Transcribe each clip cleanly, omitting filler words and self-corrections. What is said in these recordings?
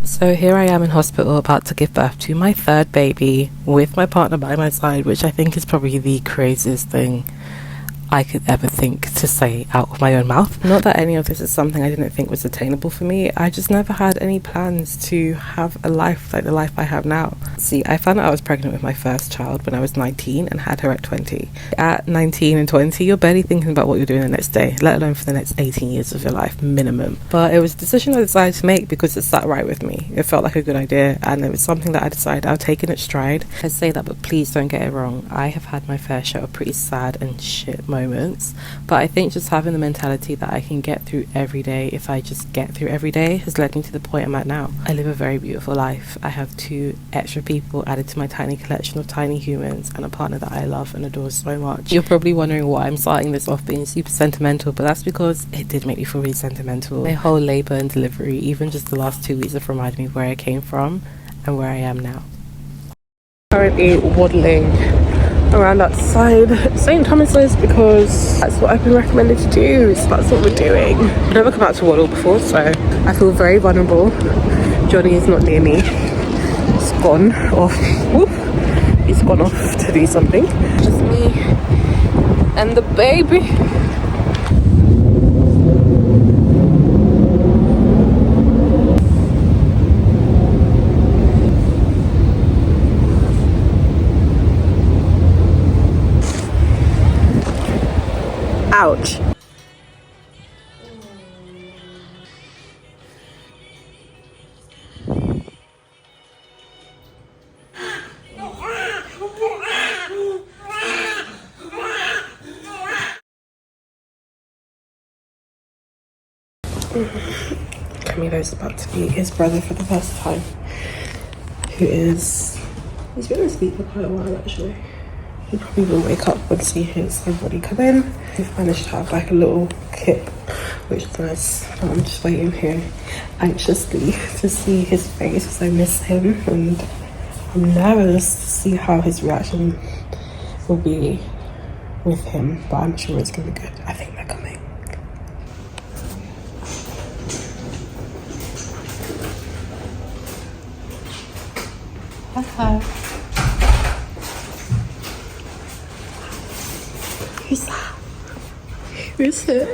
So here I am in hospital about to give birth to my third baby with my partner by my side, which I think is probably the craziest thing I could ever think to say out of my own mouth. Not that any of this is something I didn't think was attainable for me. I just never had any plans to have a life like the life I have now. See, I found out I was pregnant with my first child when I was 19 and had her at 20. At 19 and 20, you're barely thinking about what you're doing the next day, let alone for the next 18 years of your life minimum. But it was a decision I decided to make because it sat right with me. It felt like a good idea, and it was something that I decided I'll take in its stride. I say that, but please don't get it wrong. I have had my fair share of pretty sad and shit moments, but I think just having the mentality that I can get through every day if I just get through every day has led me to the point I'm at now. I live a very beautiful life. I have 2 extra people added to my tiny collection of tiny humans and a partner that I love and adore so much. You're probably wondering why I'm starting this off being super sentimental, but that's because it did make me feel really sentimental. My whole labour and delivery, even just the last 2 weeks, have reminded me where I came from and where I am now. Currently waddling around outside St. Thomas's because that's what I've been recommended to do, so that's what we're doing. I've never come out to waddle before, so I feel very vulnerable. Johnny is not near me. He's gone off. Whoop. He's gone off to do something. Just me and the baby. Ouch. Camilo's about to meet his brother for the first time, he's been asleep for quite a while actually. He probably will wake up and see everybody come in. We've managed to have like a little kip, which is nice. I'm just waiting here anxiously to see his face because I miss him, and I'm nervous to see how his reaction will be with him, but I'm sure it's gonna be good. I think they're coming. Hi. Who's that? Who's it?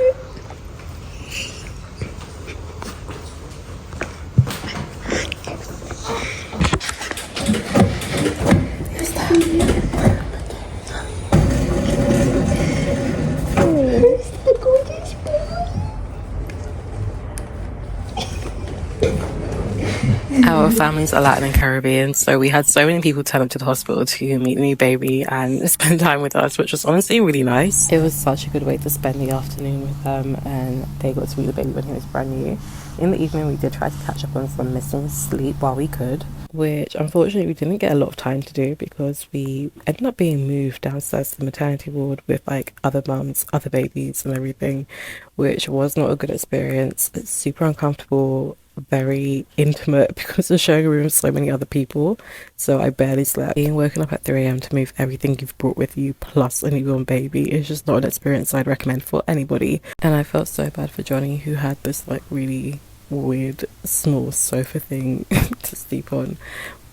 Who's that? Our families are Latin and Caribbean, so we had so many people turn up to the hospital to meet the new baby and spend time with us, which was honestly really nice. It was such a good way to spend the afternoon with them, and they got to meet the baby when he was brand new. In the evening, we did try to catch up on some missing sleep while we could, which unfortunately we didn't get a lot of time to do because we ended up being moved downstairs to the maternity ward with like other mums, other babies and everything, which was not a good experience. It's super uncomfortable, very intimate because of sharing a room with so many other people, so I barely slept. Being woken up at 3 a.m. to move everything you've brought with you plus a newborn baby is just not an experience I'd recommend for anybody. And I felt so bad for Johnny, who had this like really weird small sofa thing to sleep on,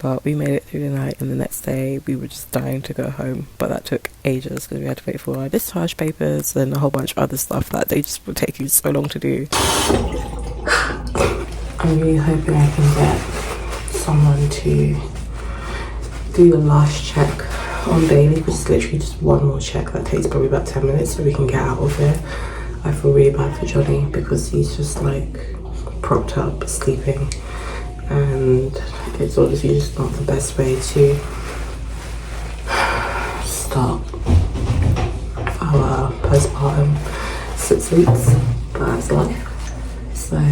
but we made it through the night, and the next day we were just dying to go home, but that took ages because we had to wait for our discharge papers and a whole bunch of other stuff that they just were taking so long to do. I'm really hoping I can get someone to do the last check on Bailey, which is literally just one more check that takes probably about 10 minutes so we can get out of here. I feel really bad for Johnny because he's just like propped up sleeping, and it's obviously just not the best way to start our postpartum 6 weeks, but that's life. So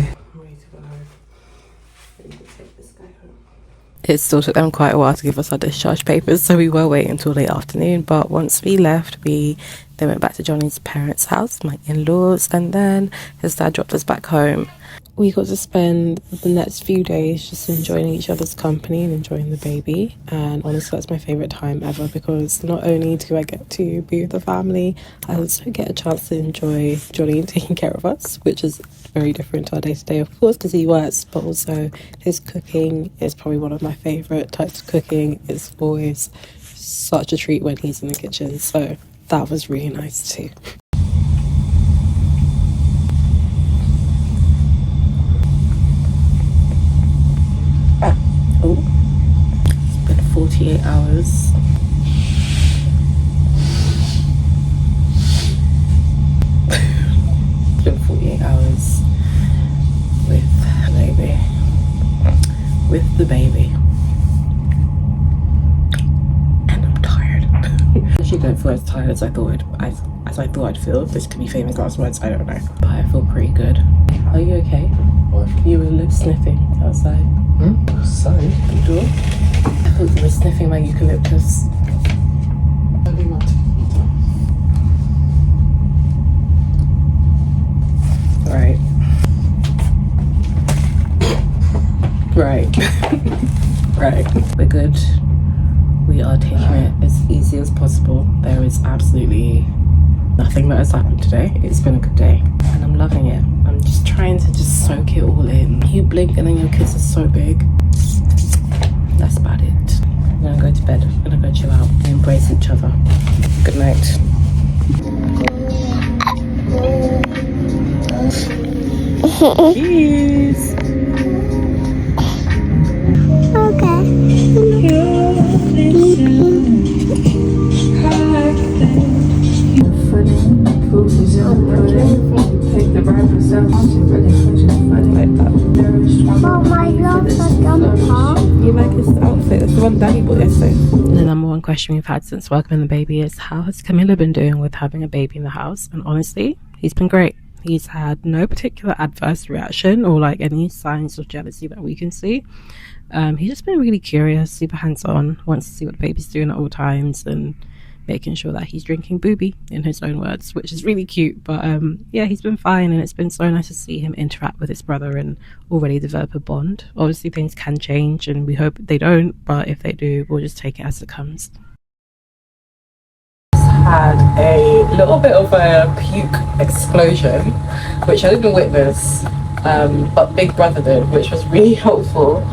it still took them quite a while to give us our discharge papers, so we were waiting until late afternoon. But once we left, we They went back to Johnny's parents' house, my in-laws, and then his dad dropped us back home. We got to spend the next few days just enjoying each other's company and enjoying the baby. And honestly, that's my favourite time ever, because not only do I get to be with the family, I also get a chance to enjoy Johnny taking care of us, which is very different to our day-to-day, of course, because he works, but also his cooking is probably one of my favourite types of cooking. It's always such a treat when he's in the kitchen, so that was really nice too. Oh, it's been 48 hours. It's been 48 hours with the baby. And I'm tired. I actually don't feel as tired as I thought I'd feel. This could be famous last words, I don't know. But I feel pretty good. Are you okay? What? You were lip sniffing outside. Outside? The door? I thought you were sniffing my eucalyptus. Right. Right. We're good. We are taking it as easy as possible. There is absolutely nothing that has happened today. It's been a good day and I'm loving it. I'm just trying to just soak it all in. You blink and then your kids are so big. That's about it. I'm gonna go to bed. I'm gonna go chill out and embrace each other. Good night. Cheers. You like his outfit? It's the one Daddy bought yesterday. The number one question we've had since welcoming the baby is, how has Camilla been doing with having a baby in the house? And honestly, he's been great. He's had no particular adverse reaction or like any signs of jealousy that we can see. He's just been really curious, super hands-on, wants to see what the baby's doing at all times, and making sure that he's drinking booby, in his own words, which is really cute. But yeah, he's been fine, and it's been so nice to see him interact with his brother and already develop a bond. Obviously things can change and we hope they don't, but if they do, we'll just take it as it comes. Had a little bit of a puke explosion, which I didn't witness, but Big Brother did, which was really helpful,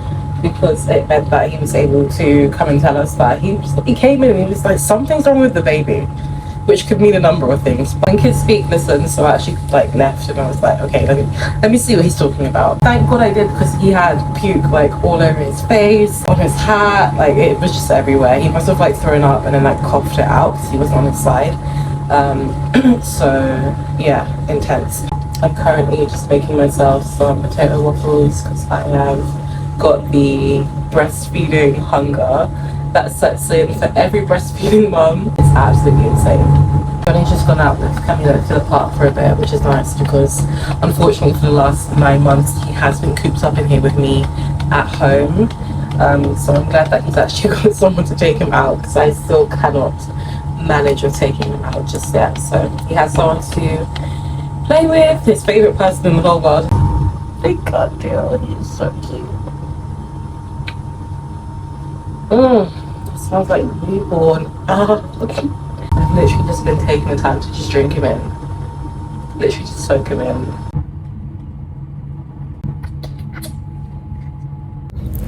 because it meant that he was able to come and tell us that he came in and he was like, something's wrong with the baby, which could mean a number of things. When kids speak, listen. So I actually like left and I was like, okay, let me see what he's talking about. Thank God I did, because he had puke like all over his face, on his hat, like it was just everywhere. He must have like thrown up and then like coughed it out because he wasn't on his side. So yeah, intense. I'm currently just making myself some potato waffles because I have got the breastfeeding hunger that sets in for every breastfeeding mum. It's absolutely insane. Johnny's just gone out with Camilla to the park for a bit, which is nice because unfortunately for the last 9 months he has been cooped up in here with me at home. So I'm glad that he's actually got someone to take him out, because I still cannot manage with taking him out just yet. So he has someone to play with, his favourite person in the whole world. Big God, dear, he's so cute. It smells like newborn. I've literally just been taking the time to just drink him in. Literally just soak him in.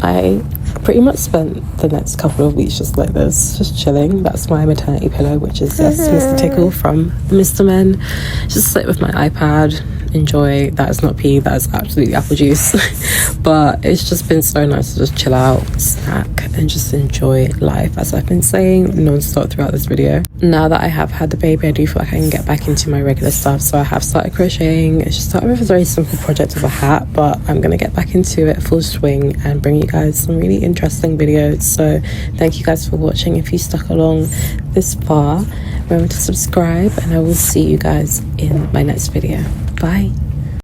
I pretty much spent the next couple of weeks just like this, just chilling. That's my maternity pillow, which is Mr. Tickle from Mr. Men. Just sit with my iPad, enjoy. That is not pee, that is absolutely apple juice. But it's just been so nice to just chill out, snack, and just enjoy life, as I've been saying non-stop throughout this video. Now that I have had the baby, I do feel like I can get back into my regular stuff. So I have started crocheting. It's just started with a very simple project of a hat, but I'm gonna get back into it full swing and bring you guys some really interesting videos. So thank you guys for watching. If you stuck along this far, remember to subscribe, and I will see you guys in my next video. Bye.